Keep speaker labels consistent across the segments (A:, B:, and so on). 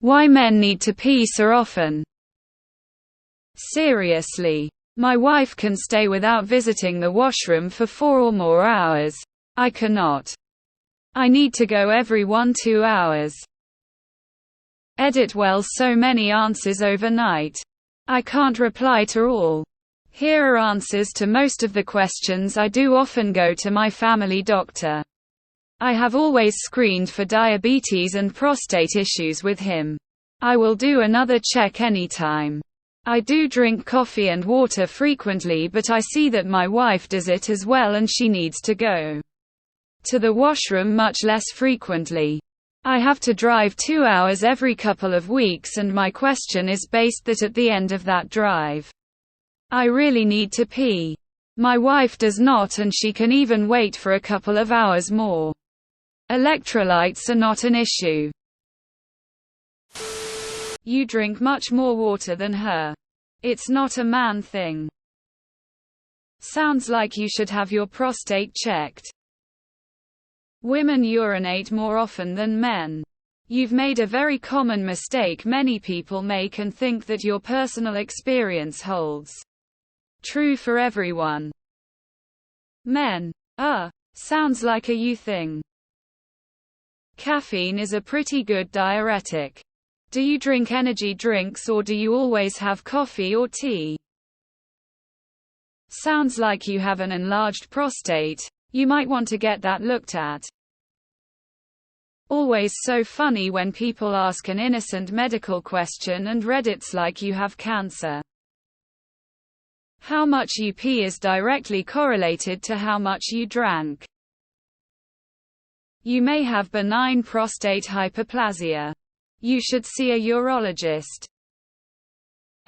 A: Why men need to pee so often. Seriously. My wife can stay without visiting the washroom for 4 or more hours. I cannot. I need to go every 1-2 hours. Edit. Well, so many answers overnight. I can't reply to all. Here are answers to most of the questions. I do often go to my family doctor. I have always screened for diabetes and prostate issues with him. I will do another check anytime. I do drink coffee and water frequently, but I see that my wife does it as well and she needs to go to the washroom much less frequently. I have to drive 2 hours every couple of weeks, and my question is based that at the end of that drive, I really need to pee. My wife does not, and she can even wait for a couple of hours more. Electrolytes are not an issue. You drink much more water than her. It's not a man thing. Sounds like you should have your prostate checked. Women urinate more often than men. You've made a very common mistake many people make and think that your personal experience holds true for everyone. Men. Sounds like a you thing. Caffeine is a pretty good diuretic. Do you drink energy drinks or do you always have coffee or tea? Sounds like you have an enlarged prostate. You might want to get that looked at. Always so funny when people ask an innocent medical question and Reddit's like you have cancer. How much you pee is directly correlated to how much you drank. You may have benign prostate hyperplasia. You should see a urologist.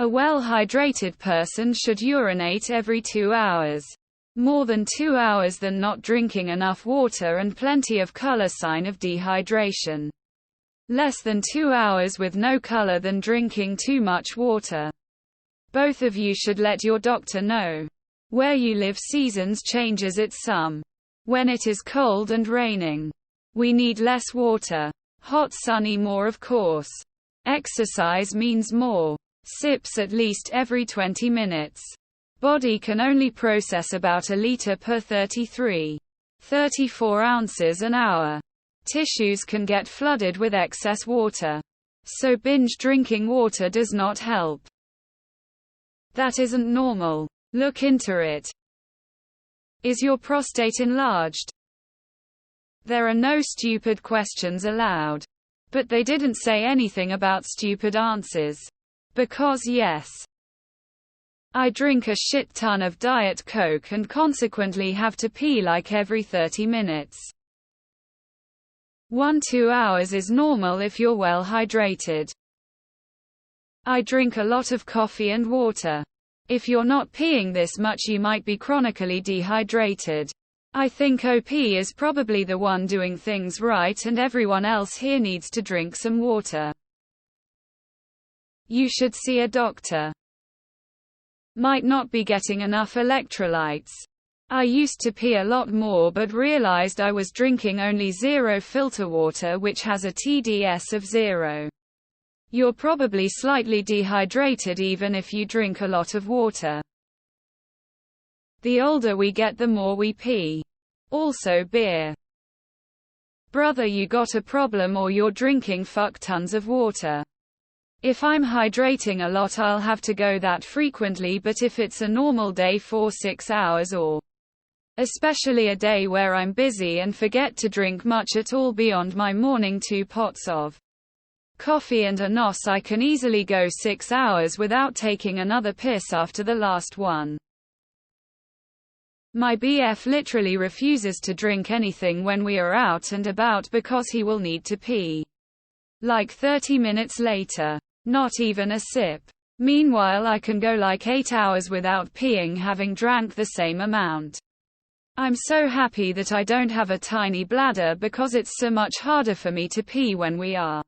A: A well-hydrated person should urinate every 2 hours. More than 2 hours than not drinking enough water and plenty of color, sign of dehydration. Less than 2 hours with no color than drinking too much water. Both of you should let your doctor know. Where you live, seasons changes it some. When it is cold and raining, we need less water. Hot sunny more, of course. Exercise means more sips at least every 20 minutes. Body can only process about a liter per 34 ounces an hour. Tissues can get flooded with excess water. So binge drinking water does not help. That isn't normal. Look into it. Is your prostate enlarged? There are no stupid questions allowed. But they didn't say anything about stupid answers. Because yes. I drink a shit ton of Diet Coke and consequently have to pee like every 30 minutes. 1-2 hours is normal if you're well hydrated. I drink a lot of coffee and water. If you're not peeing this much, you might be chronically dehydrated. I think OP is probably the one doing things right and everyone else here needs to drink some water. You should see a doctor. Might not be getting enough electrolytes. I used to pee a lot more but realized I was drinking only zero filter water, which has a TDS of 0. You're probably slightly dehydrated even if you drink a lot of water. The older we get, the more we pee. Also beer. Brother, you got a problem or you're drinking fuck tons of water. If I'm hydrating a lot, I'll have to go that frequently, but if it's a normal day, 4-6 hours, or especially a day where I'm busy and forget to drink much at all beyond my morning 2 pots of coffee and a nos, I can easily go 6 hours without taking another piss after the last one. My BF literally refuses to drink anything when we are out and about because he will need to pee. Like 30 minutes later. Not even a sip. Meanwhile, I can go like 8 hours without peeing, having drank the same amount. I'm so happy that I don't have a tiny bladder because it's so much harder for me to pee when we are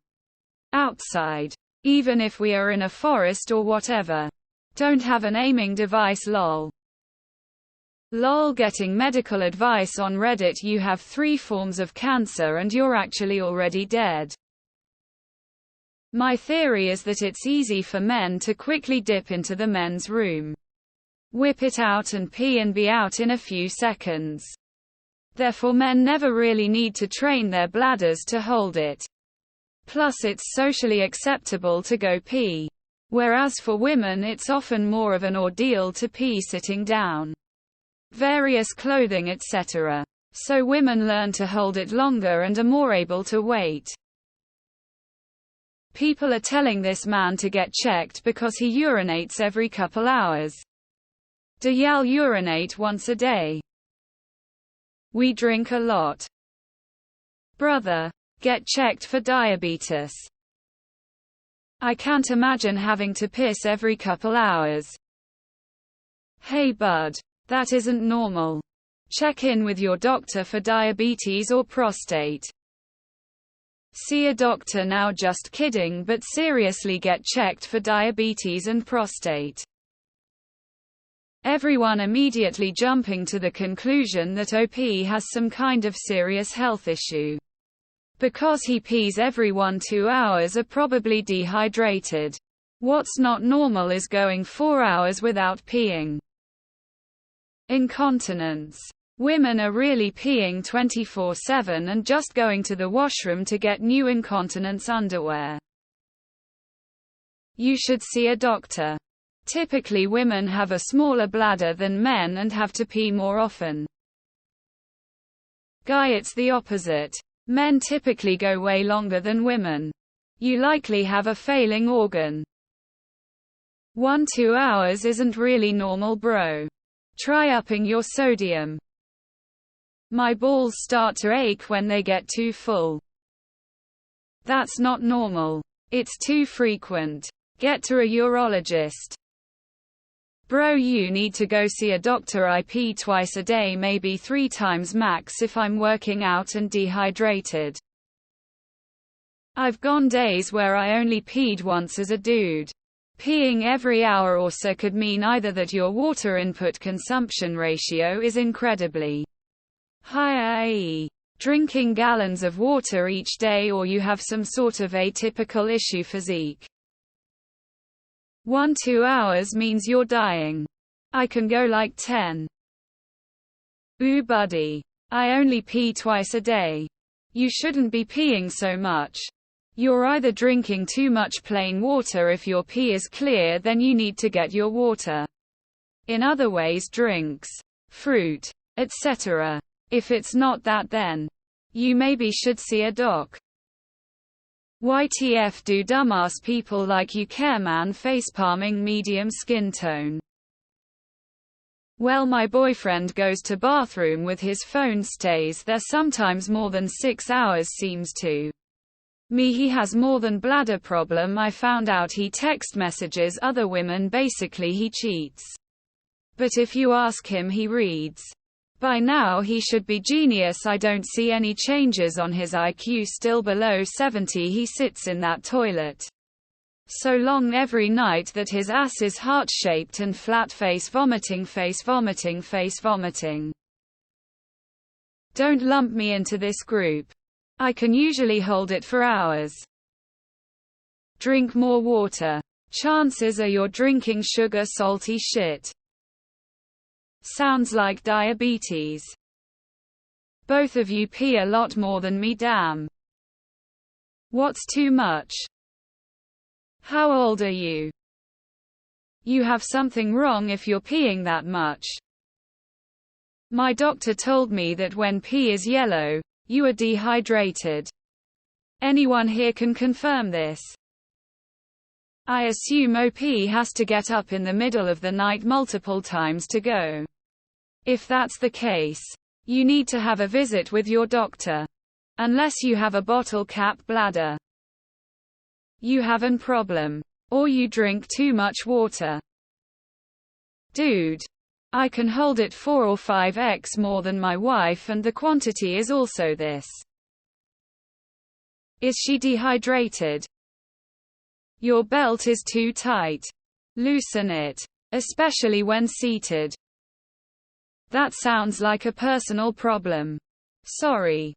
A: outside. Even if we are in a forest or whatever. Don't have an aiming device, lol. Lol, getting medical advice on Reddit. You have 3 forms of cancer and you're actually already dead. My theory is that it's easy for men to quickly dip into the men's room, whip it out and pee and be out in a few seconds. Therefore men never really need to train their bladders to hold it. Plus it's socially acceptable to go pee. Whereas for women it's often more of an ordeal to pee sitting down. Various clothing etc. So women learn to hold it longer and are more able to wait. People are telling this man to get checked because he urinates every couple hours. Do y'all urinate once a day? We drink a lot. Brother, get checked for diabetes. I can't imagine having to piss every couple hours. Hey bud, that isn't normal. Check in with your doctor for diabetes or prostate. See a doctor now. Just kidding, but seriously, get checked for diabetes and prostate. Everyone immediately jumping to the conclusion that OP has some kind of serious health issue. Because he pees every 1-2 hours are probably dehydrated. What's not normal is going 4 hours without peeing. Incontinence. Women are really peeing 24/7 and just going to the washroom to get new incontinence underwear. You should see a doctor. Typically women have a smaller bladder than men and have to pee more often. Guy, it's the opposite. Men typically go way longer than women. You likely have a failing organ. 1-2 hours isn't really normal, bro. Try upping your sodium. My balls start to ache when they get too full. That's not normal. It's too frequent. Get to a urologist. Bro, you need to go see a doctor. I pee twice a day, maybe 3 times max if I'm working out and dehydrated. I've gone days where I only peed once as a dude. Peeing every hour or so could mean either that your water input consumption ratio is incredibly high, i.e., drinking gallons of water each day, or you have some sort of atypical issue physique. 1-2 hours means you're dying. I can go like 10. Ooh buddy. I only pee twice a day. You shouldn't be peeing so much. You're either drinking too much plain water. If your pee is clear, then you need to get your water in other ways, drinks, fruit, etc. If it's not that, then you maybe should see a doc. YTF do dumbass people like you care, man? Facepalming, medium skin tone. Well, my boyfriend goes to bathroom with his phone, stays there sometimes more than 6 hours. Seems to me he has more than bladder problem. I found out he text messages other women, basically he cheats. But if you ask him, he reads. By now he should be genius. I don't see any changes on his IQ, still below 70. He sits in that toilet so long every night that his ass is heart-shaped and flat. Face vomiting, face vomiting, face vomiting. Don't lump me into this group. I can usually hold it for hours. Drink more water. Chances are you're drinking sugar, salty shit. Sounds like diabetes. Both of you pee a lot more than me, damn. What's too much? How old are you? You have something wrong if you're peeing that much. My doctor told me that when pee is yellow, you are dehydrated. Anyone here can confirm this? I assume OP has to get up in the middle of the night multiple times to go. If that's the case, you need to have a visit with your doctor. Unless you have a bottle cap bladder. You have an problem. Or you drink too much water. Dude. I can hold it 4 or 5x more than my wife, and the quantity is also this. Is she dehydrated? Your belt is too tight. Loosen it. Especially when seated. That sounds like a personal problem. Sorry.